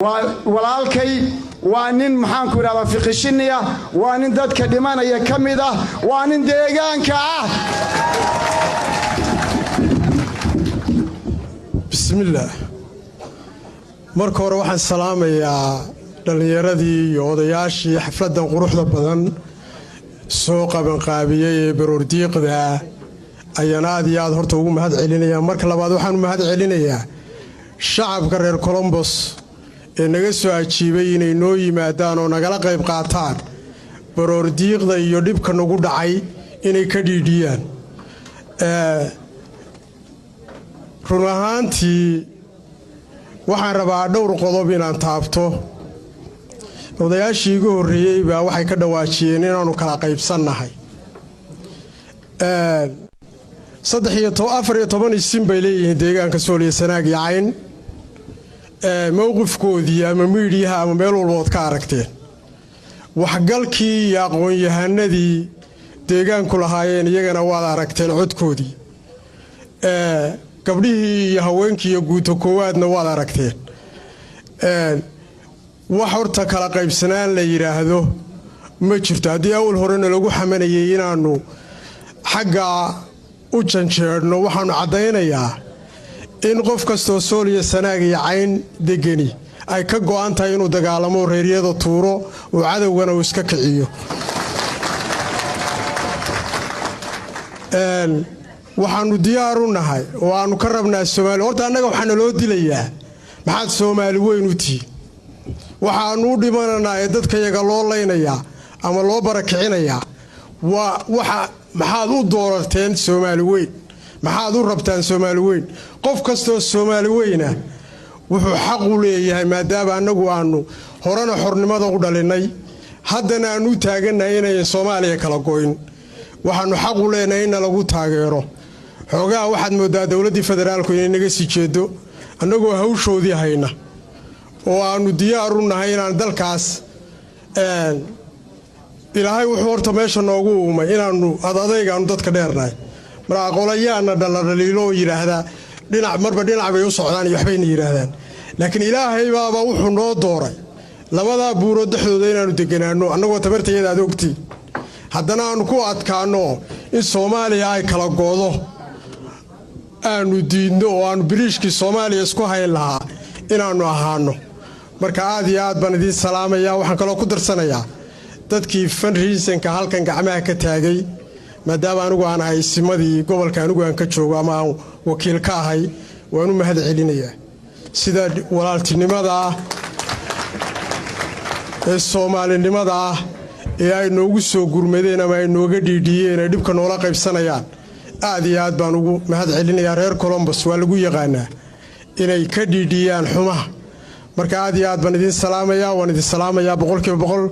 walaalkay waa nin maxaan ku raaba fiqishiniya waa nin dadka dhimanaya kamid ah waa nin deegaanka ah bismillaah marka hore waxaan salaamayaa dhalinyaradii iyo odayaashii xafladan quruxda badan soo qabanqaabiyay ee baroordiiqda ayaan aad iyo aad horta ugu mahad celinayaa marka labaad waxaan u mahad celinayaa shacabka reer Columbus ee naga soo ajiibay inay noo yimaadaan oo nagala qayb qaataan baroordiiqda iyo dhibka nagu dhacay inay ka dhiidhiyaan run ahaantii waxaan rabaa dhowr qodob inaan taabto odayaashii ugu horreeyay baa waxay ka dhawaajiyeen inaanu kala qaybsannahay 14 isin bay leeyihiin deegaanka Sooliya Sanaag iyo Cayn mowqifkoodii ama miidiyaha ama meel walba ka aragteen waxgalkii iyo aqoon-yahanadii deegaanku lahaayeen iyagana waad aragteen codkoodii gabdhihii iyo haweenkii iyo guuto koowaadna waad aragteen wax horta kala qaybsanaan la yiraahdo ma jirto haddii awal horena lagu xamanayay inaanu xagga u janjeerno waxaanu caddaynayaa in qof kastoo Sooliya Sanaag iyo Cayn degani ay ka go'an tahay inuu dagaalamo reeriyada tuuro oo cadawgana uu iska kiciyo waxaanu diyaar u nahay oo aanu ka rabnaa Soomaali horta annaga waxaana loo dilayaa maxaad Soomaali weyn u tii waxaanu u dhimananaa ee dadka iyaga loo leynayaa ama loo barakicinayaa waxa maxaad u doorateen Soomaali weyn maxaad u rabtaan Soomaali weyn qof kastoo Soomaali weyna wuxuu xaq u leeyahay maadaama annagu aanu horena xornimada u dhalinay haddana aanu taaganahay inay Soomaaliya kala go'in waxaanu xaq u leenahay in lagu taageero xogaa waxaad moodaa dawladda federaalku inay naga sii jeedo annagoo hawshoodii hayna oo aanu diyaar u nahay inaan dalkaas ilaahay wuxuu horta meesha noogu uumay inaanu adaygaanu dadka dheernahay mar aqoolayaana dhaliilo yiraahda dhinac marba dhinac bay u socdaan iyo waxbayna yiraahdaan laakiin ilaahay baaba wuxuu noo dooray labada buuro dhaxdooda inaanu deganaano annagoo tabartayada aad ogtii haddana aanu ku adkaano in Soomaaliya ay kala goodo aanu diidno oo aanu biriishkii Soomaaliya isku hayn lahaa inaanu ahaano marka aad iyo aad baan idin salaamayaa waxaan kaloo ku darsanayaa dadkii fundraising-ka halkan gacmaha ka taagay maadaama anigu aan ahay simadii gobolka anigu aan ka joogo ama aan wakiil ka ahay waan u mahad celinayaa sida walaaltinimada ee Soomaalinimada ee ay noogu soo gurmadeen ama ay nooga dhiidhiyeen dhibka noola qaybsanayaan aad iyo aad baan ugu mahad celinayaa reer Columbus waa lagu yaqaanaa inay ka dhiidhiyaan xumaha marka aad iyo aad baan idin salaamayaa waan idin salaamayaa 100%